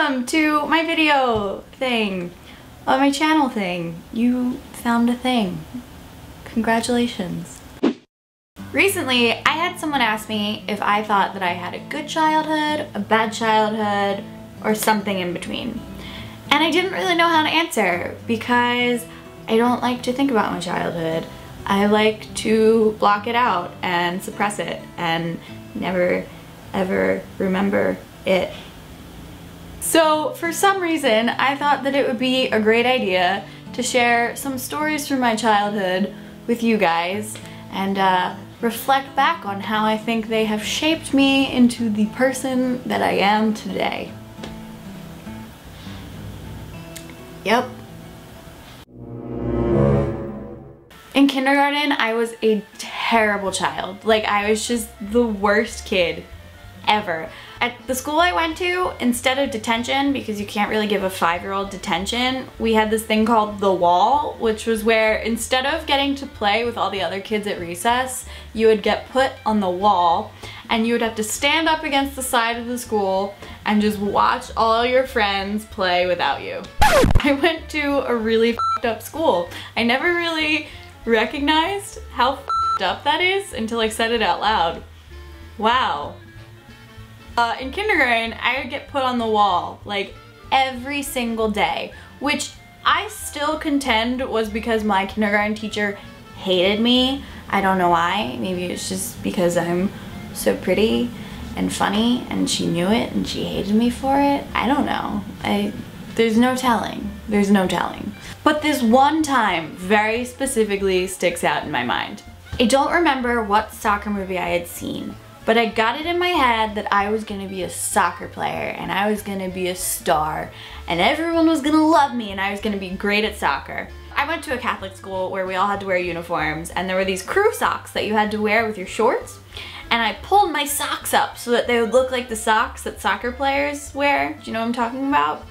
welcome to my video thing, my channel thing. You found a thing. Congratulations. Recently, I had someone ask me if I thought that I had a good childhood, a bad childhood, or something in between. And I didn't really know how to answer because I don't like to think about my childhood. I like to block it out and suppress it and never ever remember it. So for some reason, I thought that it would be a great idea to share some stories from my childhood with you guys and reflect back on how I think they have shaped me into the person that I am today. Yep. In kindergarten, I was a terrible child. Like, I was just the worst kid ever. At the school I went to, instead of detention, because you can't really give a 5-year-old detention, we had this thing called the wall, which was where instead of getting to play with all the other kids at recess, you would get put on the wall and you would have to stand up against the side of the school and just watch all your friends play without you. I went to a really f***ed up school. I never really recognized how f***ed up that is until I said it out loud. Wow. In kindergarten, I would get put on the wall like every single day, which I still contend was because my kindergarten teacher hated me. I don't know why. Maybe it's just because I'm so pretty and funny and she knew it and she hated me for it. I don't know. There's no telling. There's no telling. But this one time very specifically sticks out in my mind. I don't remember what soccer movie I had seen, but I got it in my head that I was gonna be a soccer player and I was gonna be a star and everyone was gonna love me and I was gonna be great at soccer. I went to a Catholic school where we all had to wear uniforms and there were these crew socks that you had to wear with your shorts, and I pulled my socks up so that they would look like the socks that soccer players wear. Do you know what I'm talking about?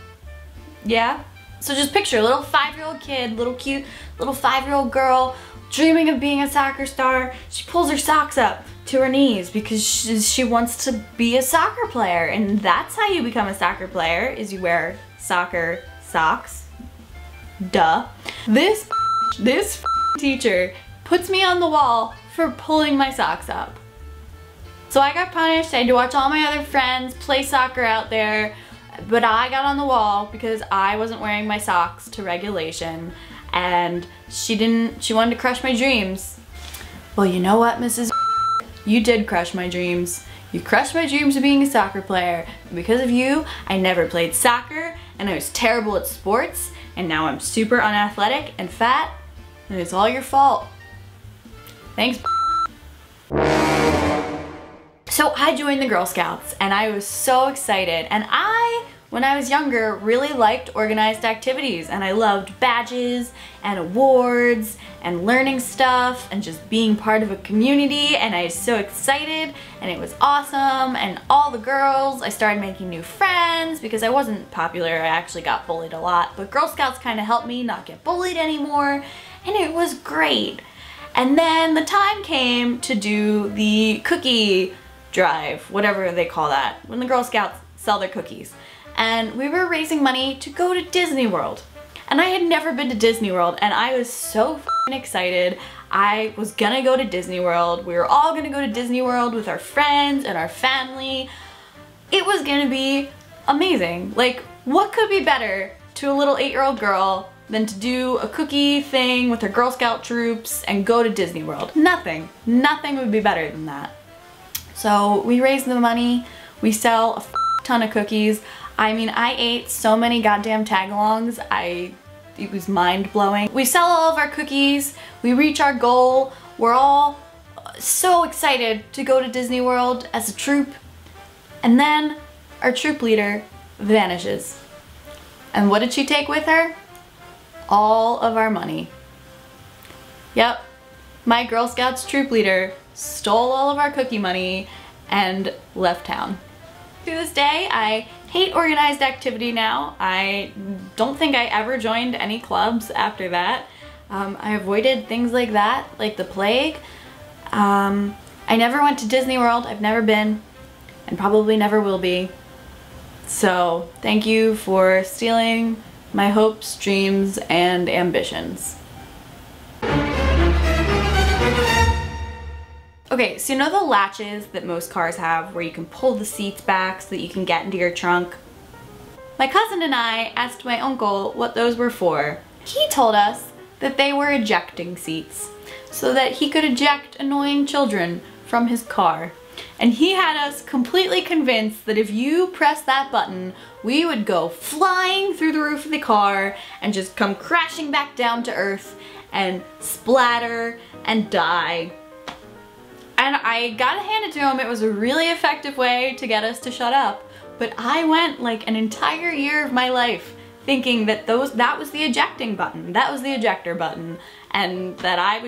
Yeah? So just picture a little 5-year-old kid, little cute little 5-year-old girl dreaming of being a soccer star. She pulls her socks up to her knees because she wants to be a soccer player, and that's how you become a soccer player, is you wear soccer socks. Duh. This teacher puts me on the wall for pulling my socks up. So I got punished. I had to watch all my other friends play soccer out there, but I got on the wall because I wasn't wearing my socks to regulation, and she wanted to crush my dreams. Well, you know what, Mrs. You did crush my dreams. You crushed my dreams of being a soccer player. And because of you, I never played soccer, and I was terrible at sports, and now I'm super unathletic and fat, and it's all your fault. Thanks. So I joined the Girl Scouts, and I was so excited, and when I was younger, really liked organized activities, and I loved badges and awards and learning stuff and just being part of a community, and I was so excited and it was awesome, and all the girls, I started making new friends because I wasn't popular. I actually got bullied a lot, but Girl Scouts kind of helped me not get bullied anymore, and it was great. And then the time came to do the cookie drive, whatever they call that, when the Girl Scouts sell their cookies. And we were raising money to go to Disney World. And I had never been to Disney World, and I was so f***ing excited. I was gonna go to Disney World. We were all gonna go to Disney World with our friends and our family. It was gonna be amazing. Like, what could be better to a little 8-year-old girl than to do a cookie thing with her Girl Scout troops and go to Disney World? Nothing. Nothing would be better than that. So we raised the money. We sell a ton of cookies. I mean, I ate so many goddamn tag-alongs, it was mind-blowing. We sell all of our cookies, we reach our goal, we're all so excited to go to Disney World as a troop, and then our troop leader vanishes. And what did she take with her? All of our money. Yep, my Girl Scouts troop leader stole all of our cookie money and left town. To this day, I hate organized activity now. I don't think I ever joined any clubs after that. I avoided things like that, like the plague. I never went to Disney World. I've never been, and probably never will be. So thank you for stealing my hopes, dreams, and ambitions. Okay, so you know the latches that most cars have where you can pull the seats back so that you can get into your trunk? My cousin and I asked my uncle what those were for. He told us that they were ejecting seats so that he could eject annoying children from his car. And he had us completely convinced that if you press that button, we would go flying through the roof of the car and just come crashing back down to earth and splatter and die. And I gotta hand it to him, it was a really effective way to get us to shut up. But I went like an entire year of my life thinking that that was the ejecting button, that was the ejector button, and that I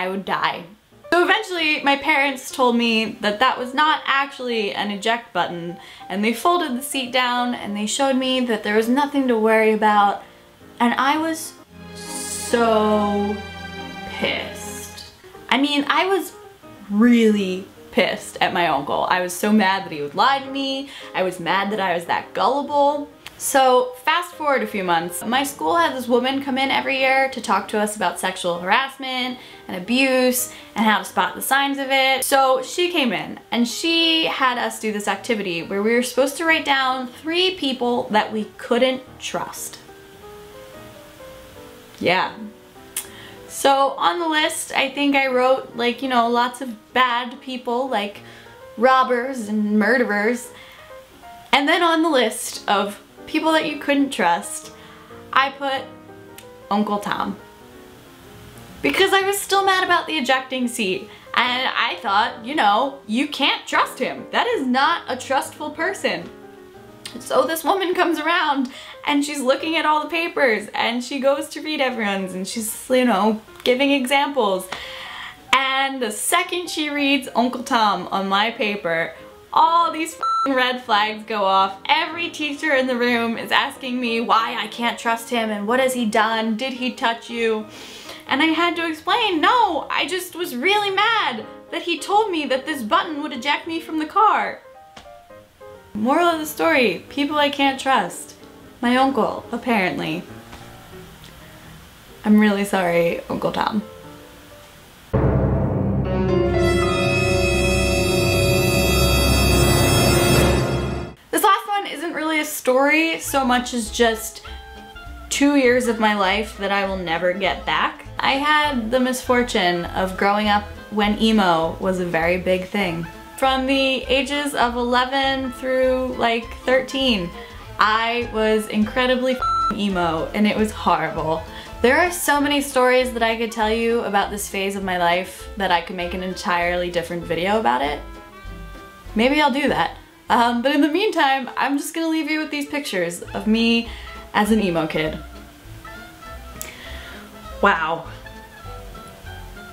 would die. So eventually my parents told me that that was not actually an eject button, and they folded the seat down and they showed me that there was nothing to worry about, and I was so pissed. I mean, I was really pissed at my uncle. I was so mad that he would lie to me. I was mad that I was that gullible. So fast forward a few months, my school had this woman come in every year to talk to us about sexual harassment and abuse and how to spot the signs of it. So she came in and she had us do this activity where we were supposed to write down 3 people that we couldn't trust. Yeah. So on the list, I think I wrote like, you know, lots of bad people like robbers and murderers. And then on the list of people that you couldn't trust, I put Uncle Tom. Because I was still mad about the ejecting seat. And I thought, you know, you can't trust him. That is not a trustful person. So this woman comes around and she's looking at all the papers and she goes to read everyone's and she's, you know, giving examples. And the second she reads Uncle Tom on my paper, all these red flags go off. Every teacher in the room is asking me why I can't trust him and what has he done? Did he touch you? And I had to explain, no, I just was really mad that he told me that this button would eject me from the car. Moral of the story, people I can't trust. My uncle, apparently. I'm really sorry, Uncle Tom. This last one isn't really a story so much as just 2 years of my life that I will never get back. I had the misfortune of growing up when emo was a very big thing. From the ages of 11 through like 13, I was incredibly emo and it was horrible. There are so many stories that I could tell you about this phase of my life that I could make an entirely different video about it. Maybe I'll do that. But in the meantime, I'm just gonna leave you with these pictures of me as an emo kid. Wow.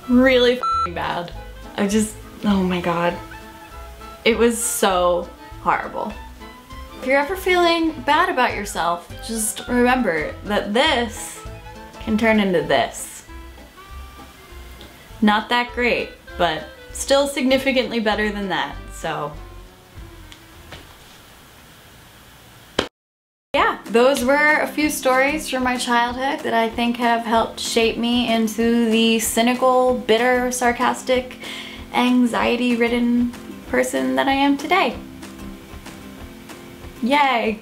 Really bad. Oh my god. It was so horrible. If you're ever feeling bad about yourself, just remember that this can turn into this. Not that great, but still significantly better than that, so. Yeah, those were a few stories from my childhood that I think have helped shape me into the cynical, bitter, sarcastic, anxiety-ridden person that I am today. Yay!